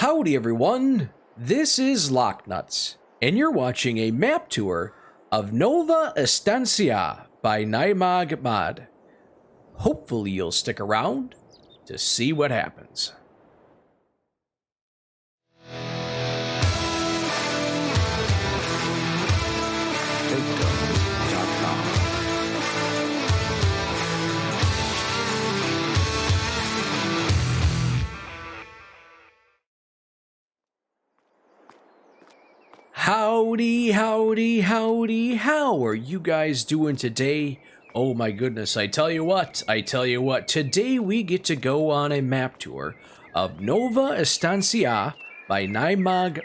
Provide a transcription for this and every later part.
Howdy everyone, this is LockNutz, and you're watching a map tour of Nova Estacia by naimog. Hopefully you'll stick around to see what happens. Howdy, howdy, howdy, how are you guys doing today? Oh my goodness, I tell you what, today we get to go on a map tour of Nova Estacia by naimog.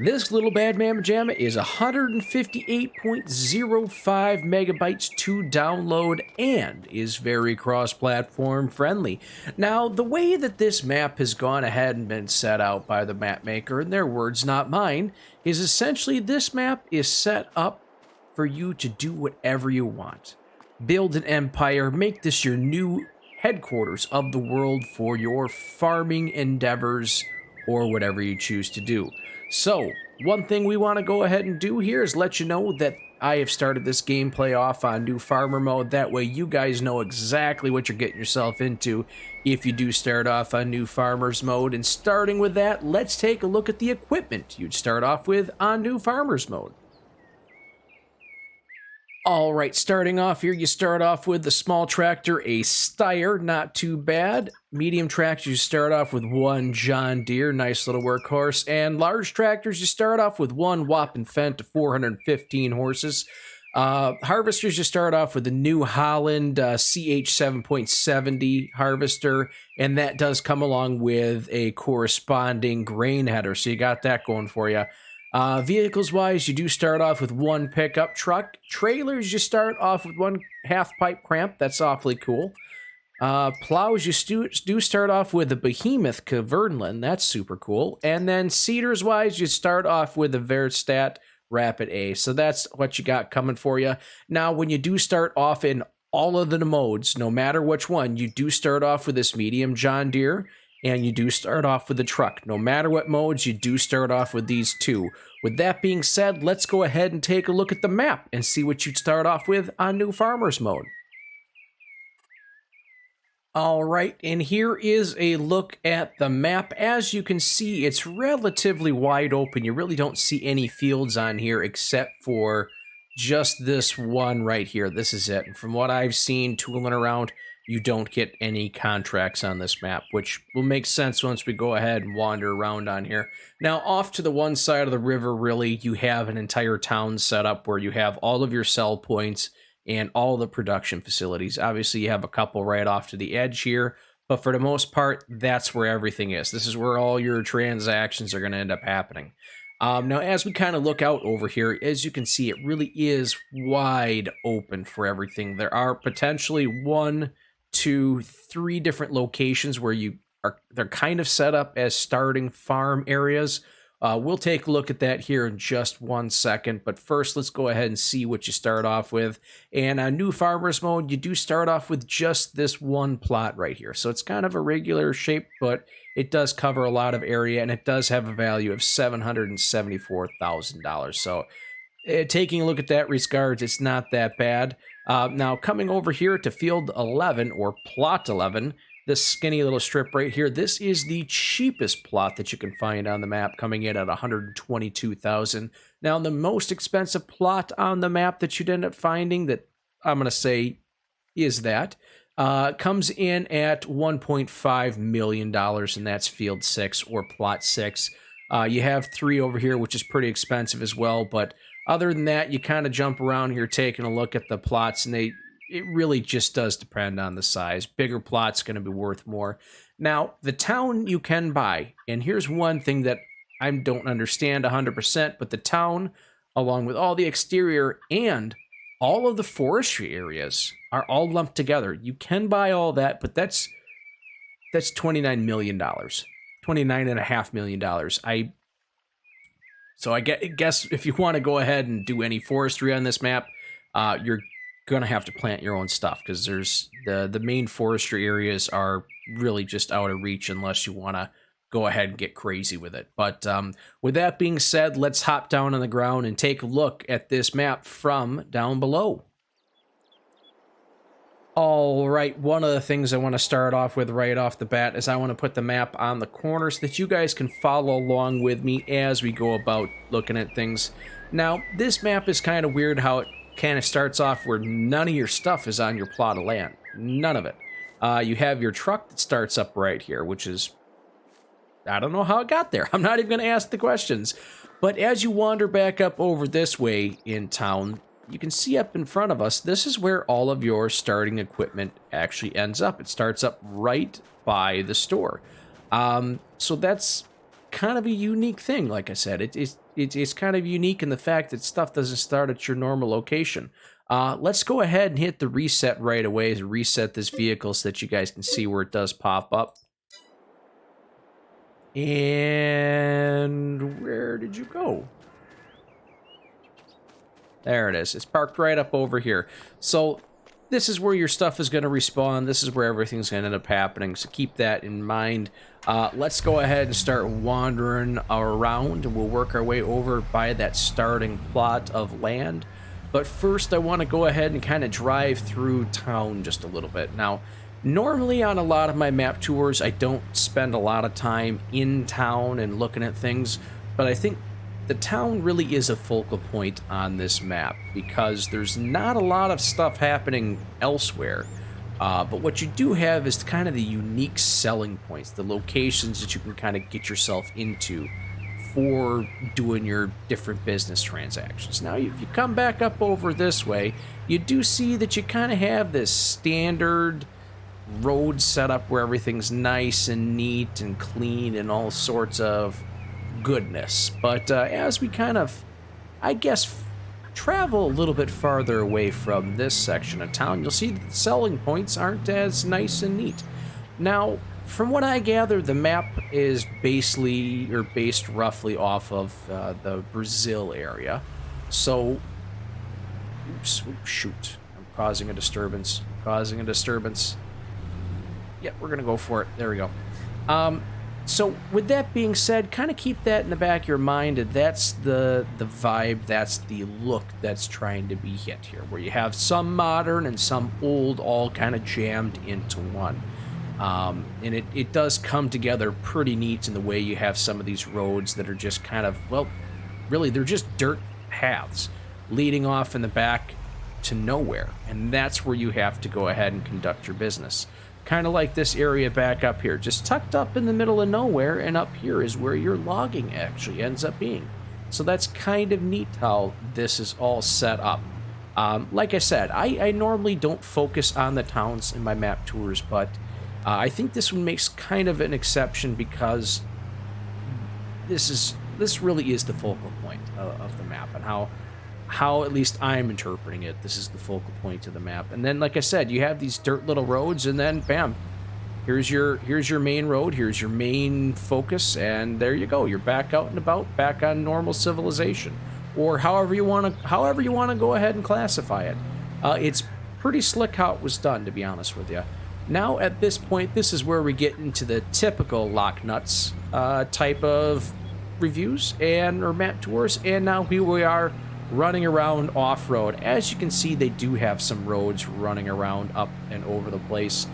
This little bad mamma jamma is 158.05 megabytes to download and is very cross-platform friendly. Now, the way that this map has gone ahead and been set out by the map maker, in their words, not mine, is essentially this map is set up for you to do whatever you want. Build an empire, make this your new headquarters of the world for your farming endeavors or whatever you choose to do. So, one thing we want to go ahead and do here is let you know that I have started this gameplay off on new farmer mode. That way you guys know exactly what you're getting yourself into if you do start off on new farmers mode. And starting with that, let's take a look at the equipment you'd start off with on new farmers mode. Alright, starting off here, you start off with the small tractor, a Steyr, not too bad. Medium tractors, you start off with one John Deere, nice little workhorse. And large tractors, you start off with one whopping Fendt to 415 horses. Harvesters, you start off with the New Holland CH 7.70 harvester, and that does come along with a corresponding grain header, so you got that going for you. Vehicles-wise, you do start off with one pickup truck. Trailers, you start off with one half-pipe cramp. That's awfully cool. Plows, you do start off with a Behemoth Kverneland. That's super cool. And then seeders-wise, you start off with a Verstat Rapid A. So that's what you got coming for you. Now, when you do start off in all of the modes, no matter which one, you do start off with this medium John Deere, and you do start off with the truck. No matter what modes, you do start off with these two. With that being said, let's go ahead and take a look at the map and see what you'd start off with on new farmers mode. Alright, and here is a look at the map. As you can see, it's relatively wide open. You really don't see any fields on here except for just this one right here. This is it. And from what I've seen tooling around, you don't get any contracts on this map, which will make sense once we go ahead and wander around on here. Now, off to the one side of the river, really, you have an entire town set up where you have all of your sell points and all the production facilities. Obviously, you have a couple right off to the edge here, but for the most part, that's where everything is. This is where all your transactions are going to end up happening. Now, as we kind of look out over here, as you can see, it really is wide open for everything. There are potentially 1, 2, 3 different locations where they're kind of set up as starting farm areas. We'll take a look at that here in just one second, but first let's go ahead and see what you start off with. And on new farmers mode, you do start off with just this one plot right here. So it's kind of a regular shape, but it does cover a lot of area, and it does have a value of $774,000. So taking a look at that regards, it's not that bad. Now, coming over here to field 11, or plot 11, this skinny little strip right here, this is the cheapest plot that you can find on the map, coming in at $122,000. Now, the most expensive plot on the map that you'd end up finding, that I'm going to say is that, comes in at $1.5 million, and that's field 6, or plot 6. You have 3 over here, which is pretty expensive as well, but other than that, you kind of jump around here taking a look at the plots, and it really just does depend on the size. Bigger plots going to be worth more. Now, the town you can buy, and here's one thing that I don't understand 100%, but the town, along with all the exterior and all of the forestry areas, are all lumped together. You can buy all that, but that's $29 million. $29.5 million. So I guess if you want to go ahead and do any forestry on this map, you're going to have to plant your own stuff, because there's the main forestry areas are really just out of reach unless you want to go ahead and get crazy with it. But with that being said, let's hop down on the ground and take a look at this map from down below. All right, one of the things I want to start off with right off the bat is I want to put the map on the corner so that you guys can follow along with me as we go about looking at things. Now, this map is kind of weird how it kind of starts off where none of your stuff is on your plot of land. None of it. You have your truck that starts up right here, which is, I don't know how it got there. I'm not even going to ask the questions. But as you wander back up over this way in town, you can see up in front of us, this is where all of your starting equipment actually ends up. It starts up right by the store. So that's kind of a unique thing, like I said. It's kind of unique in the fact that stuff doesn't start at your normal location. Let's go ahead and hit the reset right away to reset this vehicle so that you guys can see where it does pop up. And where did you go? There it is. It's parked right up over here. So this is where your stuff is going to respawn. This is where everything's going to end up happening. So keep that in mind. Let's go ahead and start wandering around. And we'll work our way over by that starting plot of land. But first, I want to go ahead and kind of drive through town just a little bit. Now, normally on a lot of my map tours, I don't spend a lot of time in town and looking at things. But I think the town really is a focal point on this map because there's not a lot of stuff happening elsewhere. But what you do have is kind of the unique selling points, the locations that you can kind of get yourself into for doing your different business transactions. Now, if you come back up over this way, you do see that you kind of have this standard road setup where everything's nice and neat and clean and all sorts of goodness. But as we kind of, I guess, travel a little bit farther away from this section of town, you'll see that the selling points aren't as nice and neat. Now, from what I gather, the map is based roughly off of the Brazil area. So, oops, shoot, I'm causing a disturbance. Yeah, we're gonna go for it. There we go. So with that being said, kind of keep that in the back of your mind. That's the vibe, that's the look that's trying to be hit here, where you have some modern and some old all kind of jammed into one. And it does come together pretty neat in the way you have some of these roads that are just kind of, well, really, they're just dirt paths leading off in the back to nowhere. And that's where you have to go ahead and conduct your business. Kind of like this area back up here, just tucked up in the middle of nowhere, and up here is where your logging actually ends up being. So that's kind of neat how this is all set up. Like I said, I normally don't focus on the towns in my map tours, but I think this one makes kind of an exception because this really is the focal point of the map, and how at least I'm interpreting it, this is the focal point of the map. And then, like I said, you have these dirt little roads, and then bam, here's your main road, here's your main focus, and there you go. You're back out and about, back on normal civilization, or however you want to go ahead and classify it. It's pretty slick how it was done, to be honest with you. Now, at this point, this is where we get into the typical LockNutz type of reviews or map tours, and now here we are running around off-road. As you can see, they do have some roads running around up and over the place,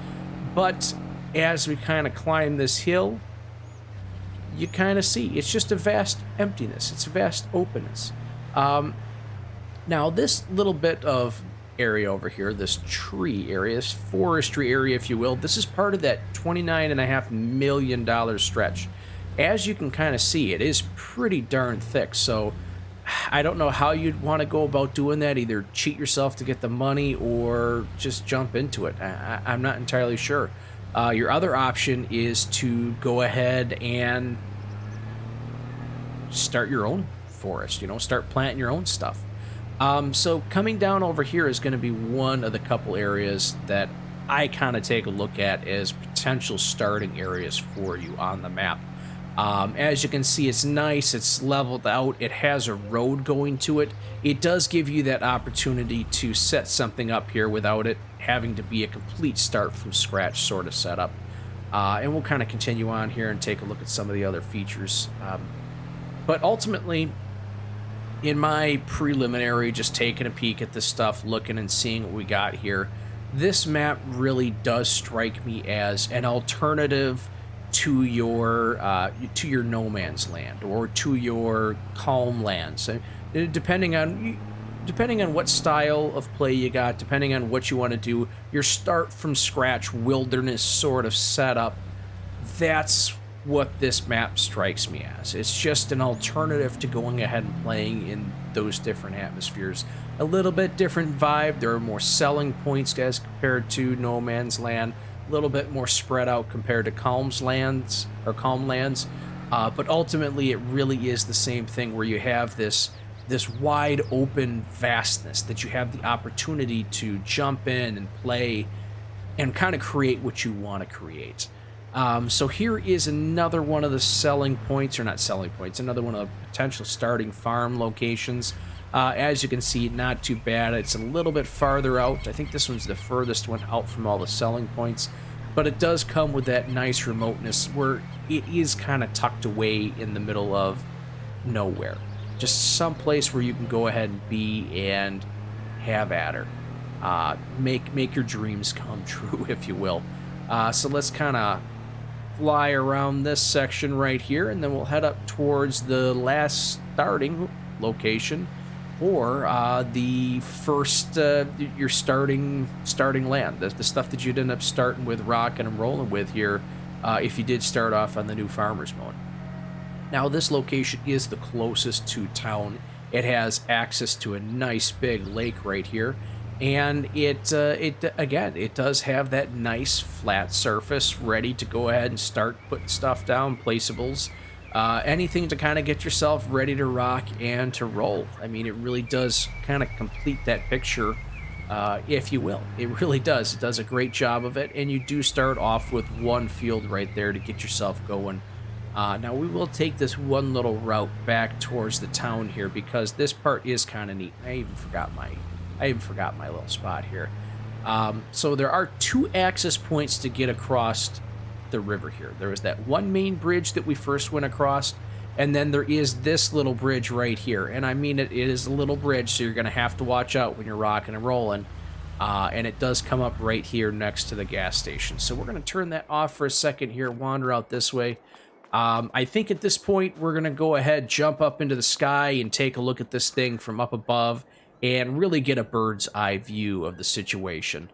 but as we kind of climb this hill, you kind of see it's just a vast emptiness, it's a vast openness. Now this little bit of area over here, this tree area, this forestry area, if you will, this is part of that $29.5 million stretch. As you can kind of see, it is pretty darn thick, so I don't know how you'd want to go about doing that. Either cheat yourself to get the money or just jump into it. I'm not entirely sure. Your other option is to go ahead and start your own forest, start planting your own stuff. So coming down over here is going to be one of the couple areas that I kind of take a look at as potential starting areas for you on the map. As you can see, it's nice, it's leveled out, it has a road going to it. It does give you that opportunity to set something up here without it having to be a complete start from scratch sort of setup. And we'll kind of continue on here and take a look at some of the other features. But ultimately, in my preliminary, just taking a peek at this stuff, looking and seeing what we got here, this map really does strike me as an alternative to your no man's land or to your calm lands. Depending on what style of play you got, depending on what you want to do, your start from scratch wilderness sort of setup, that's what this map strikes me as. It's just an alternative to going ahead and playing in those different atmospheres. A little bit different vibe. There are more selling points as compared to No Man's Land. A little bit more spread out compared to Calm Lands. But ultimately, it really is the same thing where you have this wide open vastness that you have the opportunity to jump in and play and kind of create what you want to create. So here is another one of the selling points, or not selling points, another one of the potential starting farm locations. As you can see, not too bad. It's a little bit farther out. I think this one's the furthest one out from all the selling points, but it does come with that nice remoteness where it is kind of tucked away in the middle of nowhere. Just some place where you can go ahead and be and have at her. Make your dreams come true, if you will. So let's kind of fly around this section right here, and then we'll head up towards the last starting location, or the first your starting land, the stuff that you'd end up starting with, rocking and rolling with here, if you did start off on the new farmer's mode. Now this location is the closest to town. It has access to a nice big lake right here. And it does have that nice flat surface ready to go ahead and start putting stuff down, placeables, anything to kind of get yourself ready to rock and to roll. I mean, it really does kind of complete that picture, if you will. It really does. It does a great job of it, and you do start off with one field right there to get yourself going. Now we will take this one little route back towards the town here because this part is kind of neat. I even forgot my little spot here. So there are 2 access points to get across the river here. There is that one main bridge that we first went across, and then there is this little bridge right here. And I mean, it is a little bridge, so you're going to have to watch out when you're rocking and rolling. And it does come up right here next to the gas station. So we're going to turn that off for a second here, wander out this way. I think at this point, we're going to go ahead, jump up into the sky, and take a look at this thing from up above and really get a bird's eye view of the situation.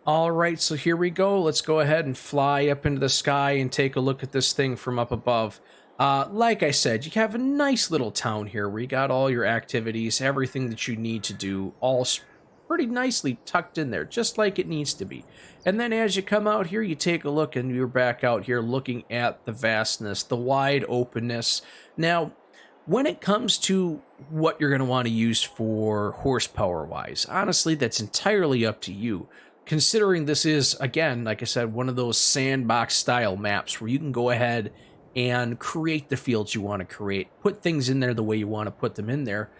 All right, so here we go. Let's go ahead and fly up into the sky and take a look at this thing from up above. Like I said, you have a nice little town here where you got all your activities, everything that you need to do, all pretty nicely tucked in there, just like it needs to be. And then as you come out here, you take a look, and you're back out here looking at the vastness, the wide openness. Now, when it comes to what you're going to want to use for horsepower-wise, honestly, that's entirely up to you. Considering this is, again, like I said, one of those sandbox-style maps where you can go ahead and create the fields you want to create, put things in there the way you want to put them in there,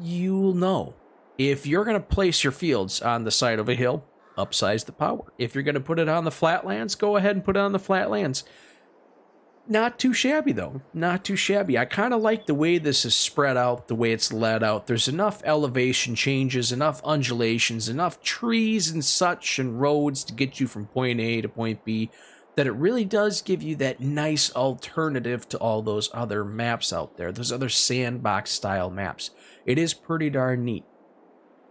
you'll know. If you're going to place your fields on the side of a hill, upsize the power. If you're going to put it on the flatlands, go ahead and put it on the flatlands. Not too shabby, though. Not too shabby. I kind of like the way this is spread out, the way it's laid out. There's enough elevation changes, enough undulations, enough trees and such, and roads to get you from point A to point B, that it really does give you that nice alternative to all those other maps out there, those other sandbox-style maps. It is pretty darn neat.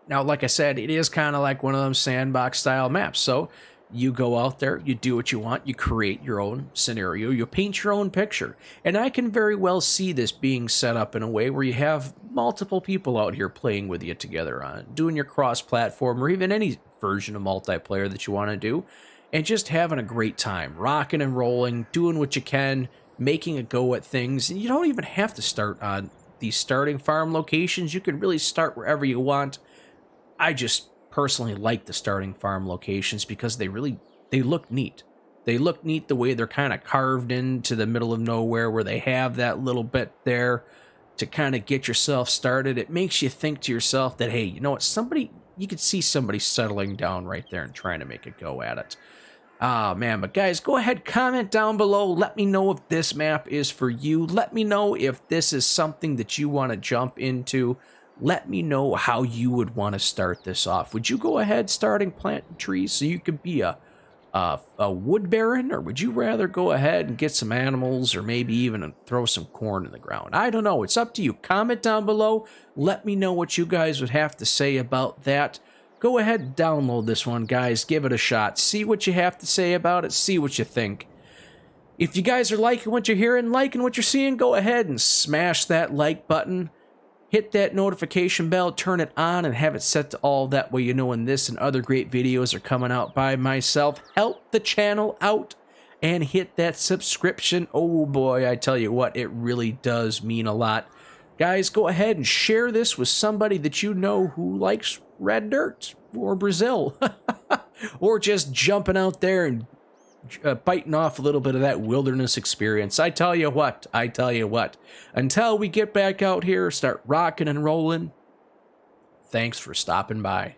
Now, like I said, it is kind of like one of them sandbox-style maps, so you go out there, you do what you want, you create your own scenario, you paint your own picture. And I can very well see this being set up in a way where you have multiple people out here playing with you together on it, doing your cross-platform or even any version of multiplayer that you want to do, and just having a great time, rocking and rolling, doing what you can, making a go at things. And you don't even have to start on these starting farm locations. You can really start wherever you want. I just personally like the starting farm locations because they look neat. They look neat the way they're kind of carved into the middle of nowhere, where they have that little bit there to kind of get yourself started. It makes you think to yourself that, hey, you know what, somebody you could see somebody settling down right there and trying to make a go at it. Ah, man, but guys, go ahead, comment down below. Let me know if this map is for you. Let me know if this is something that you want to jump into. Let me know how you would want to start this off. Would you go ahead starting planting trees so you could be a wood baron, or would you rather go ahead and get some animals, or maybe even throw some corn in the ground? I don't know. It's up to you. Comment down below. Let me know what you guys would have to say about that. Go ahead and download this one, guys. Give it a shot. See what you have to say about it. See what you think. If you guys are liking what you're hearing, liking what you're seeing, go ahead and smash that like button. Hit that notification bell, turn it on, and have it set to all. That way you know when this and other great videos are coming out by myself. Help the channel out and hit that subscription. Oh boy, I tell you what, it really does mean a lot. Guys, go ahead and share this with somebody that you know who likes red dirt or Brazil. Or just jumping out there and biting off a little bit of that wilderness experience. I tell you what, until we get back out here, start rocking and rolling, thanks for stopping by.